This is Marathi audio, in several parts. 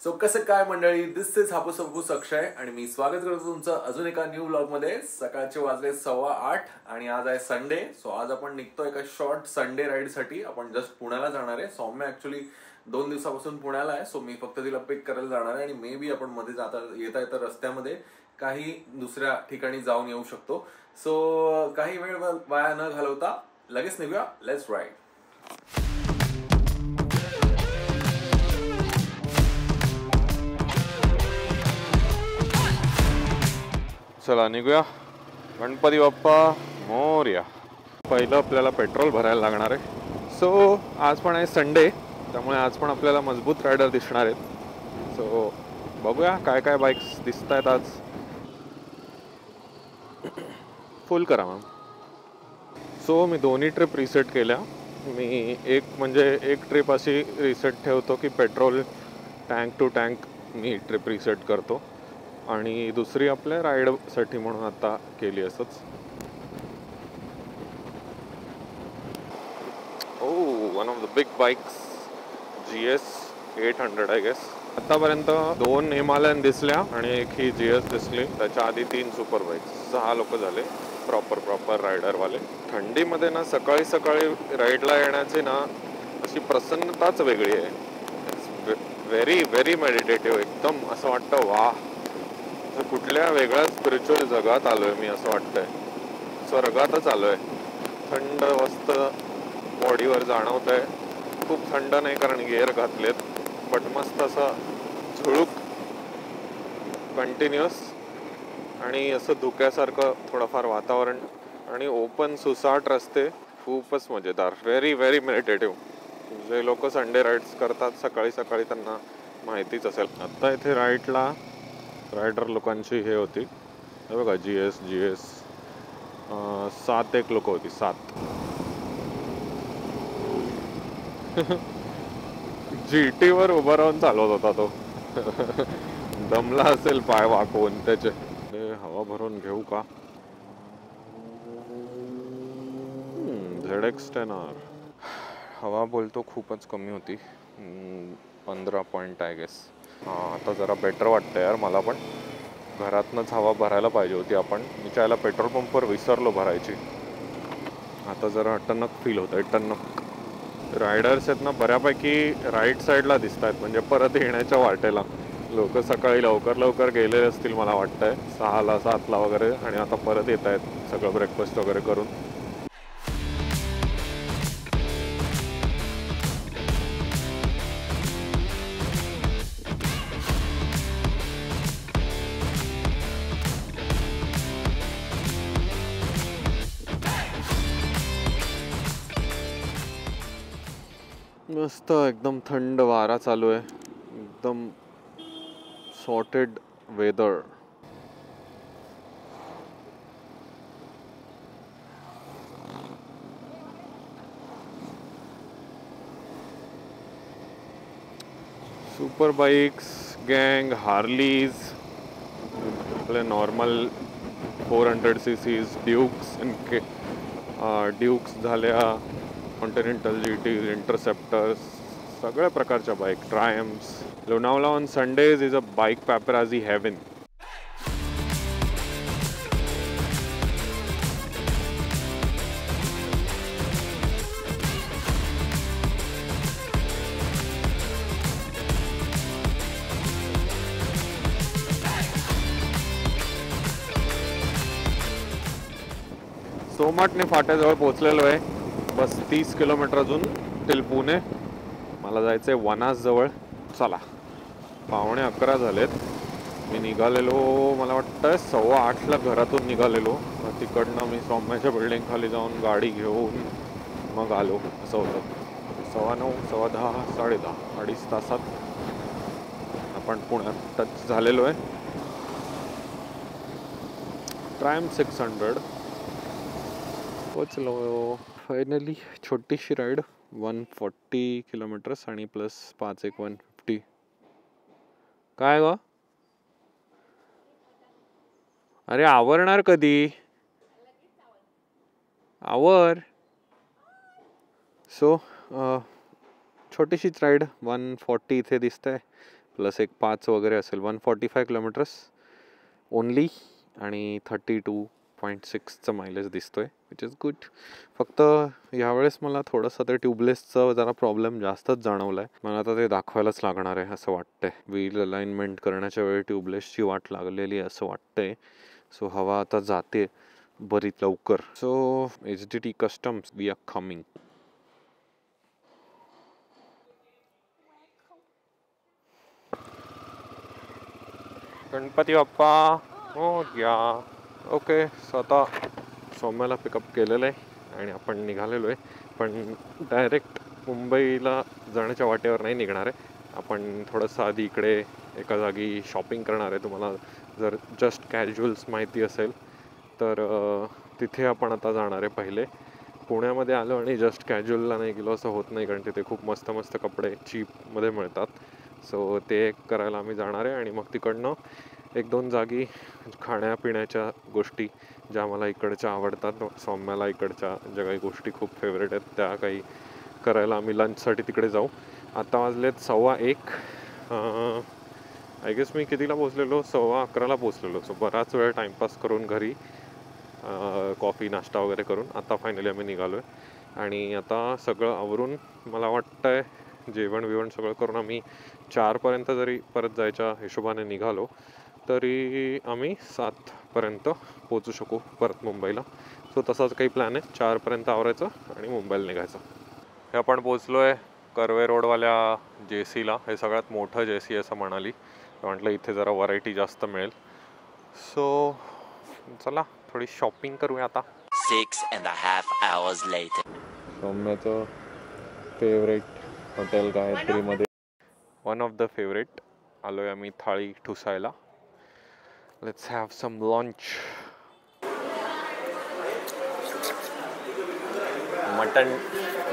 सो कसं काय मंडळी, दिस इज हापूस हापूस अक्षय आणि मी स्वागत करतो तुमचं अजून एका न्यू व्लॉग मध्ये. सकाळचे वाजले 8:15 आणि आज आहे संडे. सो आज आपण निघतो एका शॉर्ट संडे राईड साठी. आपण जस्ट पुण्याला जाणार आहे. सौम्य ऍक्च्युली 2 दिवसापासून पुण्याला आहे. सो मी फक्त तिला पिक करायला जाणार आहे आणि मे बी आपण मध्ये येता येता रस्त्यामध्ये काही दुसऱ्या ठिकाणी जाऊन येऊ शकतो. सो काही वेळ वाया न घालवता लगेच निघूया. Let's ride. चला निघूया. गणपती बाप्पा मोरया. पहिलं आपल्याला पेट्रोल भरायला लागणार आहे. सो आज पण आहे संडे, त्यामुळे आज पण आपल्याला मजबूत रायडर दिसणार आहेत. सो बघूया काय काय बाईक्स दिसत आहेत आज. फुल करा मॅम. सो मी दोन्ही ट्रिप रिसेट केल्या. मी एक ट्रिप अशी रिसेट ठेवतो की पेट्रोल टँक टू टँक मी ट्रिप रिसेट करतो आणि दुसरी आपल्या राईडसाठी म्हणून आता केली असंच. One of the big bikes GS 800 I guess. आतापर्यंत 2 हिमालयन दिसल्या आणि एक ही GS दिसली. त्याच्या आधी 3 सुपर बाईक्स. 6 लोक झाले प्रॉपर रायडरवाले. थंडीमध्ये ना सकाळी सकाळी राईडला येण्याची ना अशी प्रसन्नताच वेगळी आहे. Very very meditative. एकदम असं वाटतं वा, कुठल्या वेगळ्या स्पिरिच्युअल जगात आलोय मी, असं वाटतंय स्वर्गातच आलोय. थंड वस्त बॉडीवर जाणवतंय. खूप थंड नाही कारण गिअर घातलेत, बट मस्त असं झुळूक कंटिन्युअस आणि असं धुक्यासारखं थोडंफार वातावरण आणि ओपन सुसाट रस्ते. खूपच मजेदार. Very very meditative. जे लोक संडे राईड्स करतात सकाळी सकाळी त्यांना माहितीच असेल. आता इथे रायडर लोकांची हे होती, हे बघा GS 7 एक लोक होती. 7 GT वर उभा राहून चालवत होता तो. दमला असेल पाय वाकवून त्याचे. हवा भरून घेऊ का? ZX-10R. हवा बोलतो खूपच कमी होती. 15 पॉइंट आय गेस. आता जरा बेटर वाटतं यार मला पण. घरातनंच हवा भरायला पाहिजे होती. मी त्याला पेट्रोल पंपवर विसरलो भरायची. आता जरा टणक फील होत आहे. टणक. रायडर्स आहेत ना बऱ्यापैकी राईट साईडला दिसत आहेत, म्हणजे परत येण्याच्या वाटेला. लोक सकाळी लवकर गेलेले असतील मला वाटतंय, 6ला 7ला वगैरे, आणि आता परत येत आहेत सगळं ब्रेकफास्ट वगैरे करून. मस्त एकदम थंड वारा चालू आहे. एकदम सॉर्टेड वेदर. सुपर बाईक्स, गँग, हार्लीज, आपले नॉर्मल 400cc ड्यूक्स झाल्या, कॉन्टिनेंटल GT, इंटरसेप्टर्स, सगळ्या प्रकारच्या bike. Triumphs. Lonavala on Sundays is a bike paparazzi heaven. Somatane फाट्याजवळ पोहोचलेलो आहे. बस 30 किलोमीटर अजून टिल पुणे. मला जायचं आहे वनास जवळ. चला, 9:45 झालेत. मी निघालेलो मला वाटतं 8:15ला घरातून निघालेलो. तिकडनं मी सौम्याच्या बिल्डिंग खाली जाऊन गाडी घेऊन मग आलो. असं होतं. 9:15, 10:15, 10:30, 2.5 तासात आपण पुण्यात टच झालेलो आहे. ट्रायम 600 पोचलो फायनली. छोटीशी राईड, 140 किलोमीटर्स आणि प्लस 5 एक 150. काय ग? अरे आवरणार कधी? आवर. So छोटीशीच ride. 140 इथे दिसतंय. प्लस एक 5 वगैरे असेल. 145 किलोमीटर्स ओनली आणि 32.6चं मायलेज दिसतोय, विच इज गुड. फक्त यावेळेस मला थोडंसं ते ट्यूबलेसचं जरा प्रॉब्लेम जास्तच जाणवला आहे. मला आता ते दाखवायलाच लागणार आहे असं वाटतंय. व्हील अलाइनमेंट करण्याच्या वेळी ट्यूबलेसची वाट लागलेली आहे असं वाटतंय. सो हवा आता जाते बरीच लवकर. So HDT customs we are coming. Ganpati Bappa Morya. Okay, so आता सौम्याला पिकअप केलेलं आहे आणि आपण निघालेलो आहे. पण डायरेक्ट मुंबईला जाण्याच्या वाटेवर नाही निघणार आहे. आपण थोडंसं आधी इकडे एका जागी शॉपिंग करणार आहे. तुम्हाला जर जस्ट कॅज्युअल्स माहिती असेल तर तिथे आपण आता जाणार आहे. पहिले पुण्यामध्ये आलो आणि जस्ट कॅज्युअलला नाही गेलो असं होत नाही, कारण तिथे खूप मस्त मस्त कपडे चीपमध्ये मिळतात. सो ते करायला आम्ही जाणार आहे आणि मग तिकडनं 1-2 जागी खाण्यापिण्याच्या गोष्टी ज्या मला इकडच्या आवडतात, सौम्याला इकडच्या ज्या काही गोष्टी खूप फेवरेट आहेत त्या काही करायला आम्ही लंचसाठी तिकडे जाऊ. आता वाजलेत 1:15. आय गेस मी कितीला पोचलेलो, 11:15ला पोचलेलो. सो बराच वेळ टाईमपास करून घरी कॉफी नाश्ता वगैरे करून आता फायनली आम्ही निघालो आहे. आणि आता सगळं आवरून मला वाटतं आहे जेवण बिवण सगळं करून आम्ही 4पर्यंत जरी परत जायच्या हिशोबाने निघालो तरी आम्ही 7पर्यंत पोचू शकू परत मुंबईला. सो तसाच काही प्लॅन आहे, 4पर्यंत आवरायचं आणि मुंबईला निघायचं. हे आपण पोचलो आहे कर्वे रोडवाल्या JCला. हे सगळ्यात मोठं JC असं म्हणाली. म्हटलं इथे जरा व्हरायटी जास्त मिळेल. सो चला थोडी शॉपिंग करूया आता. 6.5 hours later. सौम्याचं फेवरेट हॉटेल गायत्रीमध्ये, वन ऑफ द फेवरेट, आलोय आम्ही थाळी ठुसायला. Let's have some lunch.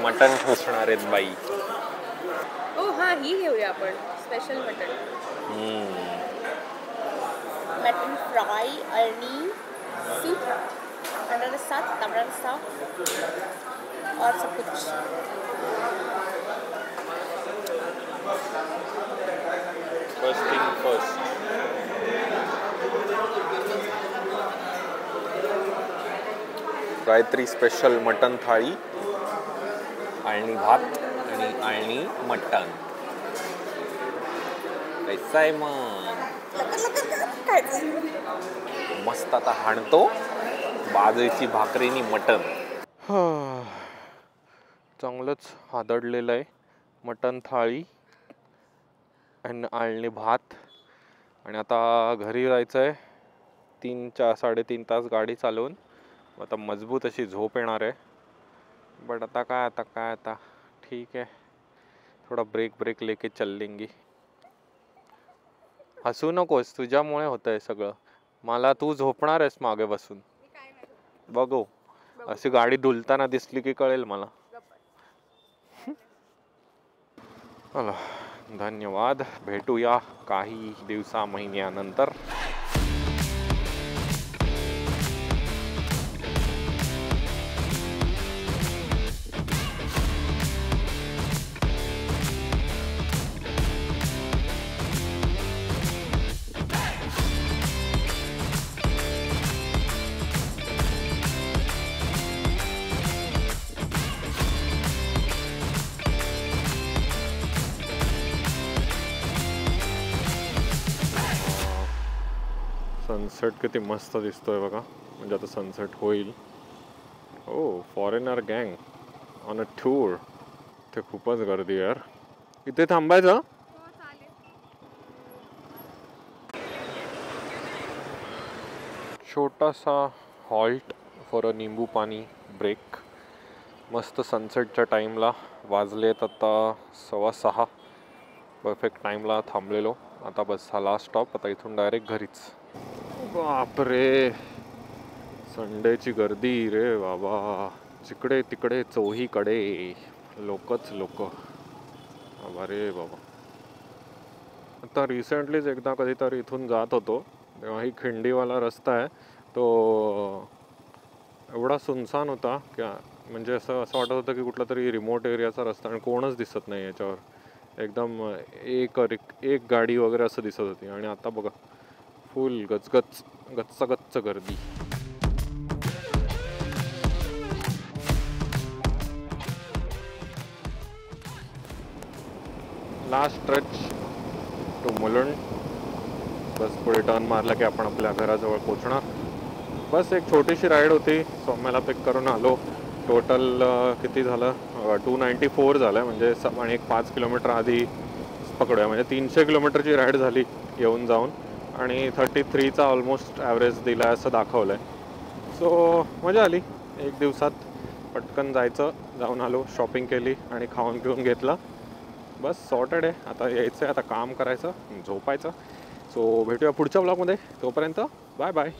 Mutton ठोसणार आहेत बाई. हां, ही घेऊया आपण स्पेशल मटन. मटन फ्राय आणि सूप, अंडा रस्सा, तांबडा रस्सा और सब कुछ. First thing first. Gayatri special mutton thali, आळणी भात आणि आळणी मटन. कैसा आहे मग? मस्त. आता हाणतो बाजरीची भाकरीनी मटन. चांगलंच हादडलेलं आहे. मटन थाळी आणि आळणी भात. आणि आता घरी जायचं आहे. 3-3.5 तास गाडी चालवून. आता मजबूत अशी झोप येणार आहे. बट आता काय ठीक आहे, थोडा ब्रेक लेके चल लेंगे. हसू नकोस, तुझ्यामुळे होत आहे सगळं. मला तू झोपणार आहेस मागे बसून बघू. अशी गाडी डुलताना दिसली की कळेल मला. धन्यवाद. भेटूया काही महिन्यानंतर. सनसेट किती मस्त दिसतोय बघा. म्हणजे आता सनसेट होईल. फॉरेनर गँग ऑन अ टूर. ते खूपच गर्दी यार. इथे थांबायचं. छोटासा हॉल्ट फॉर अ निंबू पाणी ब्रेक. मस्त सनसेटच्या टाईमला. वाजलेत आता 6:15. परफेक्ट टाईमला थांबलेलो. आता बस हा लास्ट स्टॉप. आता इथून डायरेक्ट घरीच. बापरे, संडेची गर्दी रे बाबा. जिकडे तिकडे चोहीकडे लोकच लोक. अरे बाबा. आता रिसेंटलीच एकदा कधीतरी इथून जात होतो तेव्हा ही खिंडीवाला रस्ता आहे तो एवढा सुनसान होता की म्हणजे असं वाटत होतं की कुठला तरी रिमोट एरियाचा रस्ता आणि कोणच दिसत नाही याच्यावर. एकदम एक गाडी वगैरे असं दिसत होती आणि आता बघा फुल गच्च गर्दी. Last stretch to Mulund. बस पुढे टर्न मारला की आपण आपल्या घराजवळ पोहोचणार. बस एक छोटीशी राईड होती. सौम्याला पिक करून आलो. टोटल किती झालं 294 झालं म्हणजे आणि एक 5 किलोमीटर आधी पकडूया म्हणजे 300 किलोमीटरची राईड झाली येऊन जाऊन आणि 33चा ऑलमोस्ट ॲव्हरेज दिला आहे असं दाखवलं आहे. सो मजा आली. एक दिवसात पटकन जायचं. जाऊन आलो, शॉपिंग केली आणि खाऊन पिऊन घेतलं. बस सॉर्टेड आहे. आता यायचं आहे, आता काम करायचं, झोपायचं. सो भेटूया पुढच्या ब्लॉगमध्ये. तोपर्यंत बाय बाय.